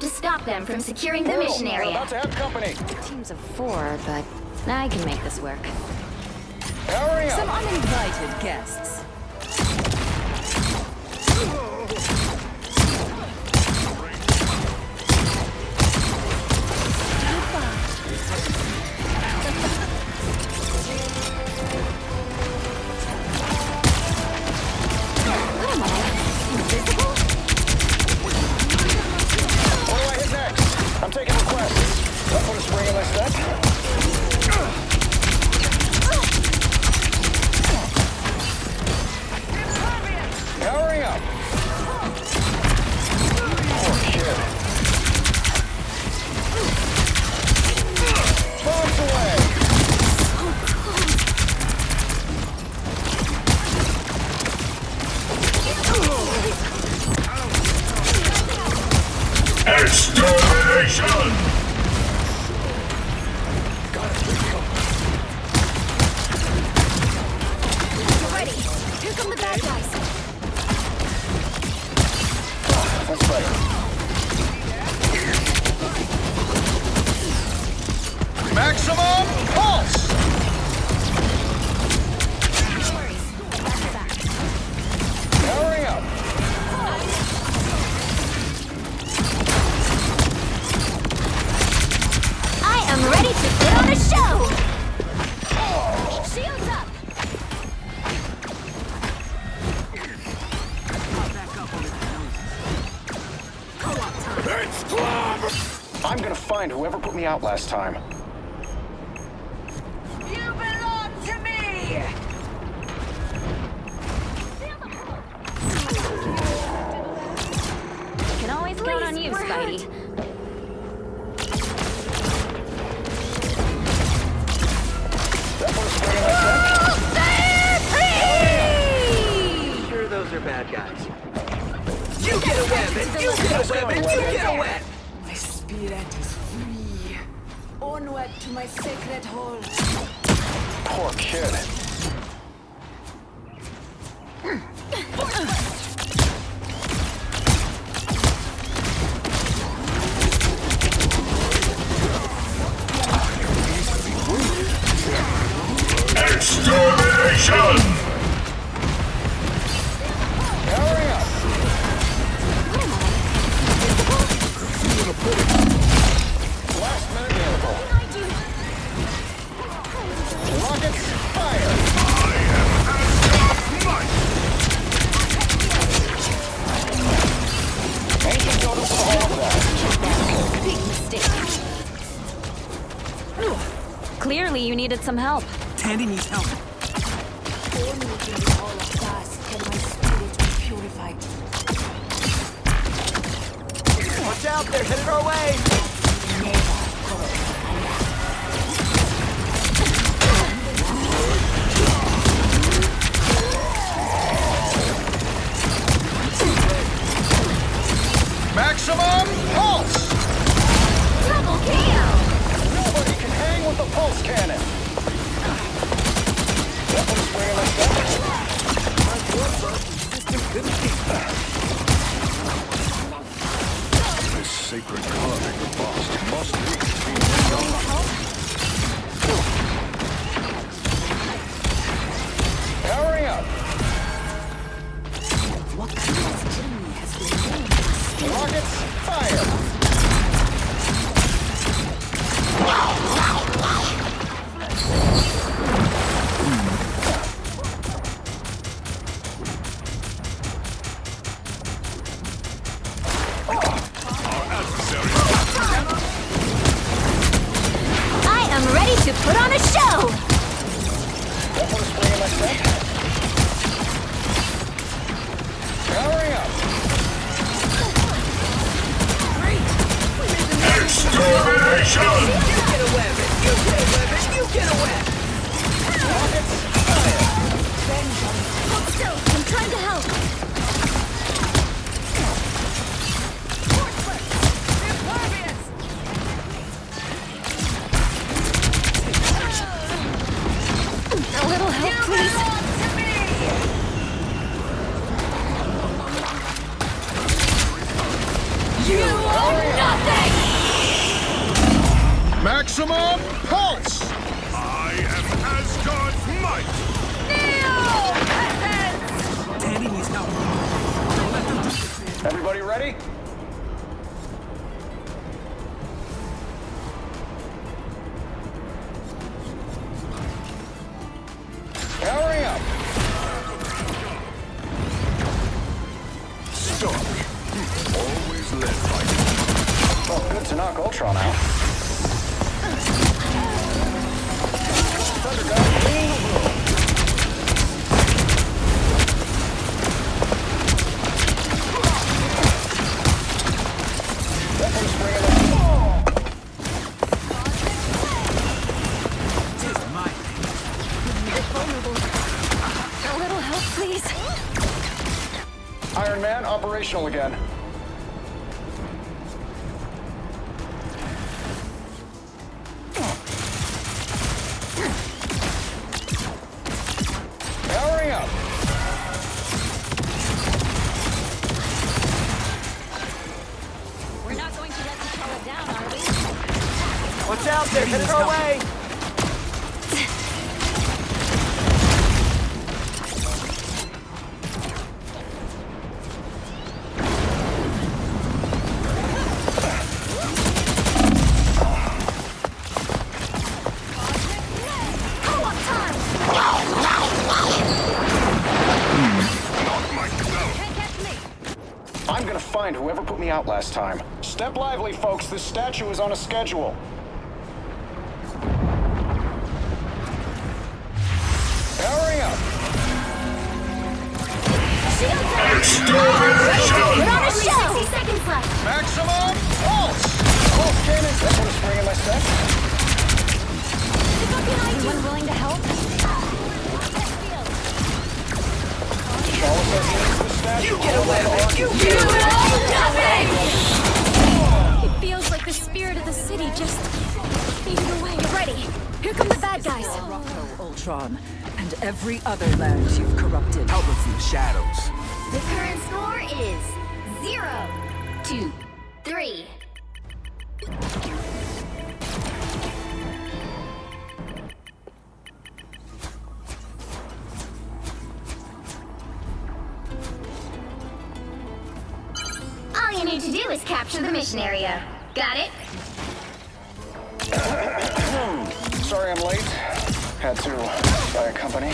to stop them from securing the mission We're area. about to have company. Teams of 4, but I can make this work. Powering Some up. uninvited guests. What am I? Invisible? What do I hit next? I'm taking requests. I'll put a spring in my step. Powering up. Poor kid. Bombs away. Extermination! Ready. Here come the bad guys. That's better. Maximum pulse! No worries. Back to back. Powering up. I am ready to put on a show! Shields up! I'm gonna find whoever put me out last time. You belong to me! Can always count on you, we're Spidey. hurt. That put a spring in my step. Sure, those are bad guys. You get a weapon! You get a weapon! You get a weapon! My spirit is free. Onward to my sacred hole. Poor kid. Extermination! Powering up. Last minute miracle. Rockets, fire! Ancient totem for all of that. Big mistake. Clearly, you needed some help. Tandy needs help. Only in the hall of gas can my spirit be purified. Watch out, they're headed our way! Maximum pulse! Double KO! Nobody can hang with the pulse cannon. That put a spring in my step. This sacred carving of Bast must be powering up. What kind of journey has been made? Rockets, fire! I am ready to put on a show! That put a spring in my step. Powering up. Extermination! You get a weapon! You get a weapon! You get a weapon! Rockets, fire! Hold still, I'm trying to help. A little help, please. You are nothing! Maximum pulse! I am Asgard's might! Danny needs help. Don't let them do this. Everybody ready? Powering up. Stark. Always led by Oh, good to knock Ultron out. Thunder God, clean the room. That one's bringing it. Tis my A little help, please. Iron Man, operational again. Powering up. We're not going to let you call it down, are we? Watch out, they're headed our way. Co-op time! Can't catch me. I'm gonna find whoever put me out last time. Step lively, folks. This statue is on a schedule. Powering up. Extermination! Put on a show! 60 seconds left. Maximum pulse! Pulse cannon. That one's bringing my step. It's up behind you. Anyone willing to help? All of us into the statue. You get away with it. You get away. It feels like the spirit of the city just faded away. Get ready. Here come the bad guys. Morocco, Ultron, and every other land you've corrupted. Help us in the shadows. The current score is 0, 2, 3. All you need to do is capture the mission area. Got it? Sorry I'm late. Had to buy a company.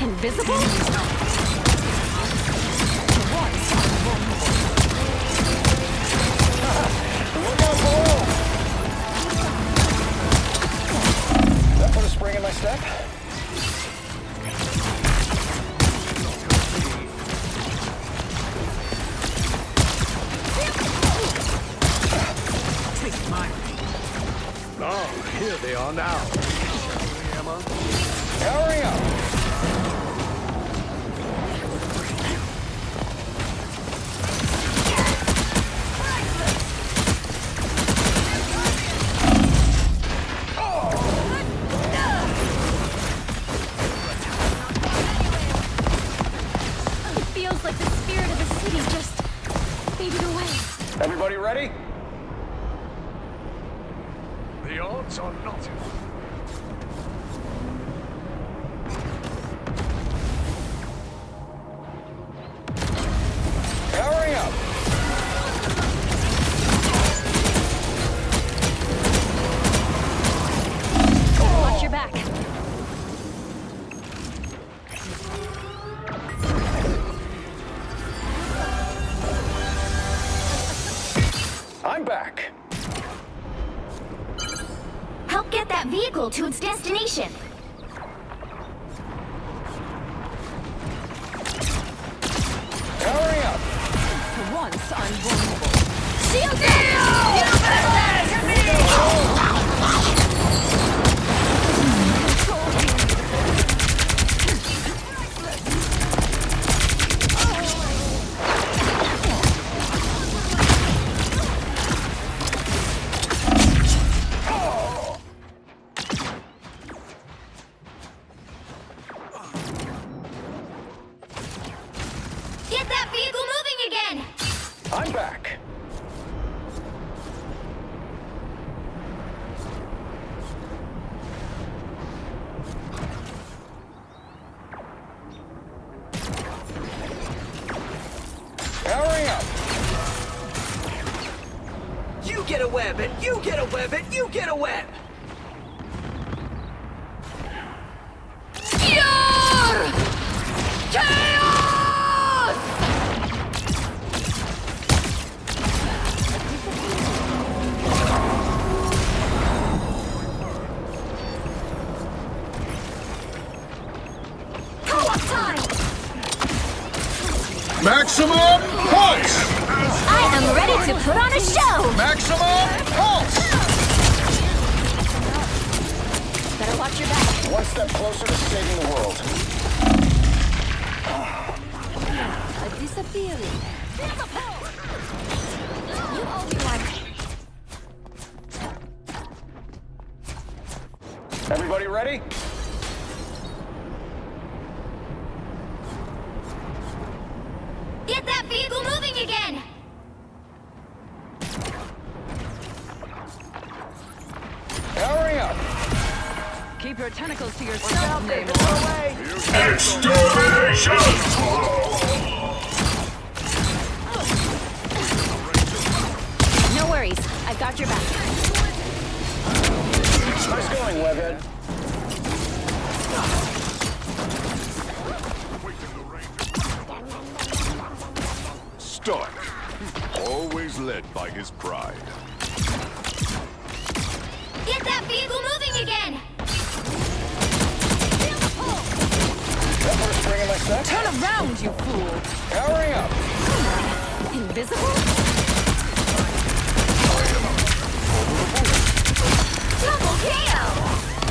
Invisible? Look out below! That put a spring in my step? Take mine. Ah, here they are now. Powering up. It feels like the spirit of the city just faded away. Everybody ready? The odds are not in. Powering up. Watch your back. I'm back. Help get that vehicle to its destination. Powering up. For once, I'm vulnerable. Shield down! Get that vehicle moving again! I'm back. get a web, and you get a web, and you get a web! Pure chaos! Co-op time! Maximum pulse! I am ready to put on a show! Maximum pulse! Better watch your back. One step closer to saving the world. Disappearing. You owe me one. Everybody ready? Get that vehicle moving again! Powering up. Keep your tentacles to yourself, Namor. No worries. I've got your back. Nice going, Webhead. Stark. Always led by his pride. Get that vehicle moving again! That first spring in my step. Turn around, you fool! Powering up. Invisible? Double KO!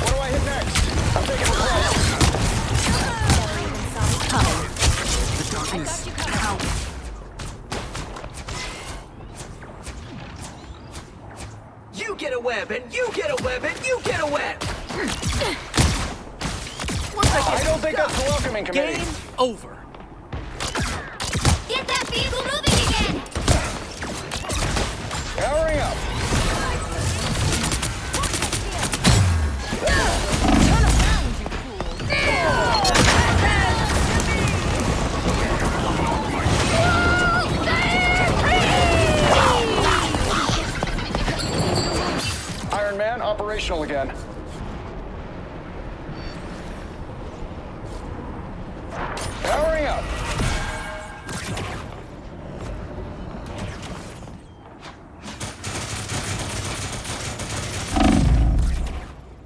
What do I hit next? I'm taking a breath. You get a web, and you get a web, and you get a web! I don't think that's the welcoming committee. Game over. Get that vehicle moving again! Powering up. Iron Man operational again. Powering up.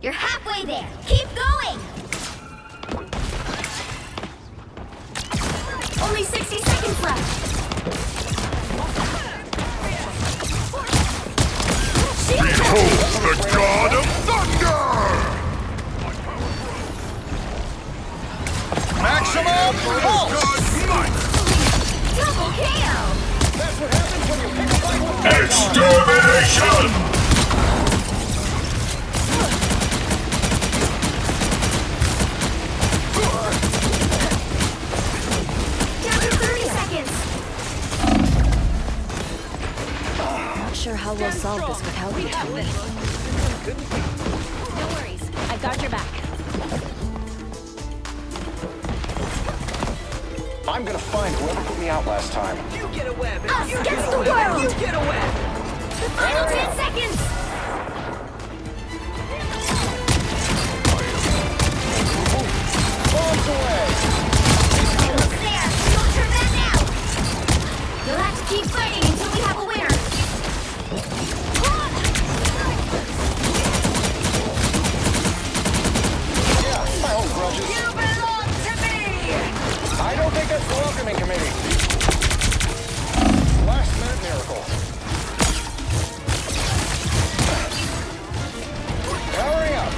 You're halfway there! Keep going! Only 60 seconds left! Behold the god of thunder! Maximum pulse. God's might! Double KO! That's what happens when you pick a fight with Extermination! Down to 30 seconds! Not sure how we'll solve this without you two. No worries. I've got your back. I'm gonna find whoever put me out last time. You get a web, and Us you against get the a web, and world! you get a web! The final 10 seconds! Bombs away. Almost there! Don't turn that now! You'll have to keep fighting until we have a winner! Yeah, I hold grudges. You belong to me! I don't think that's the welcoming committee. Last minute miracle. Powering up.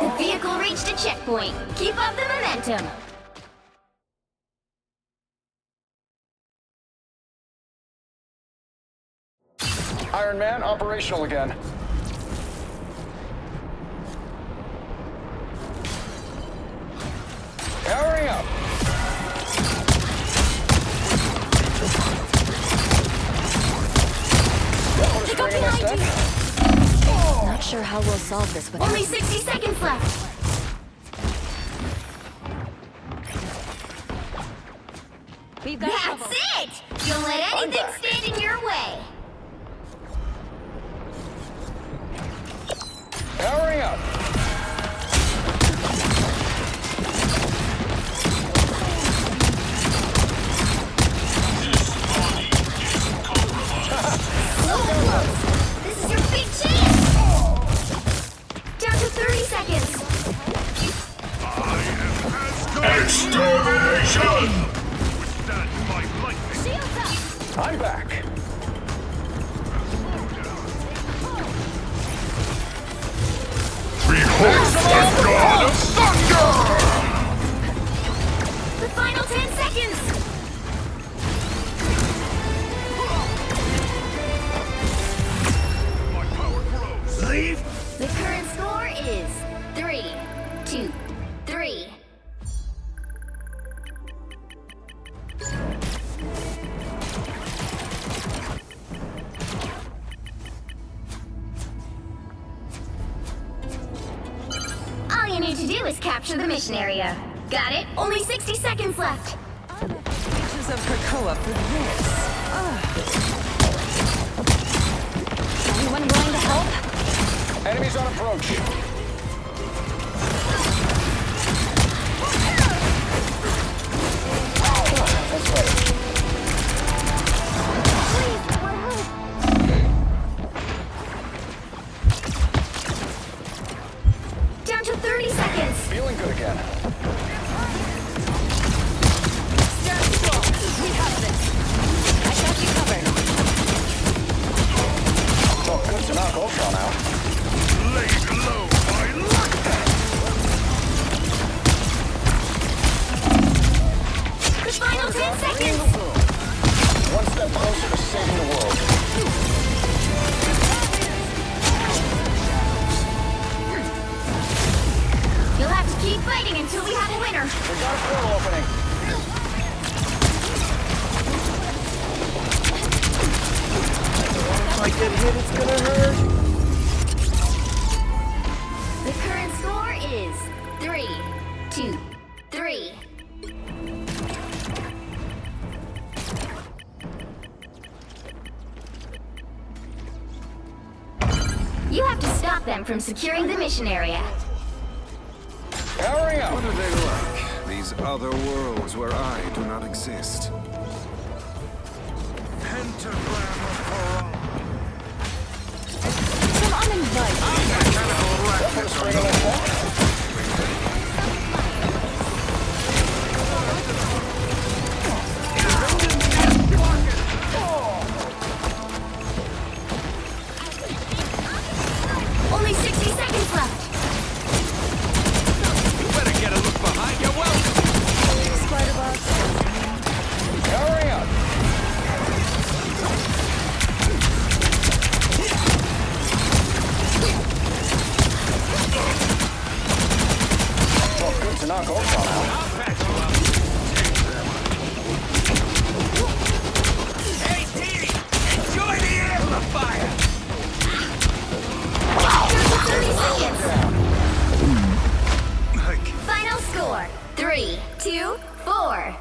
The vehicle reached a checkpoint. Keep up the momentum. Iron Man operational again. Powering up. That put a spring in my step. sure how we'll solve this without... Only 60 seconds left. We've got trouble. That's it! Don't let anything back. stand in your way. Powering up. This is your big chance! Down to 30 seconds. Extermination! Withstand my lightning! Shields up. I'm back. Behold the God of Thunder! The final 10 seconds. My power grows! Leave! The current score is 3-2-3. All you need to do is capture the mission area. Got it? Only 60 seconds left. Pieces of Krakoa for this. Anyone willing to help? Enemies on approach. That's better. Down to 30 seconds. Feeling good again. Stand still. We have this. I got you covered. Oh, good to knock Ultron out. Laid low by lightning! The final 10 seconds. One step closer to saving the world. You'll have to keep fighting until we have a winner. We got a portal opening. If I get hit, it's gonna hurt. The current score is 3-2-3. You have to stop them from securing the mission area. Powering up. What are they like? These other worlds where I do not exist. Pentagram of Haran! Some uninvited. Put a spring in that step. Only 60 seconds left. You better get a look behind you. Welcome! Powering up. Oh, good to knock Ultron out. I'll patch you up. Hey, Petey! Enjoy the amplifier! Final score 3-2-4.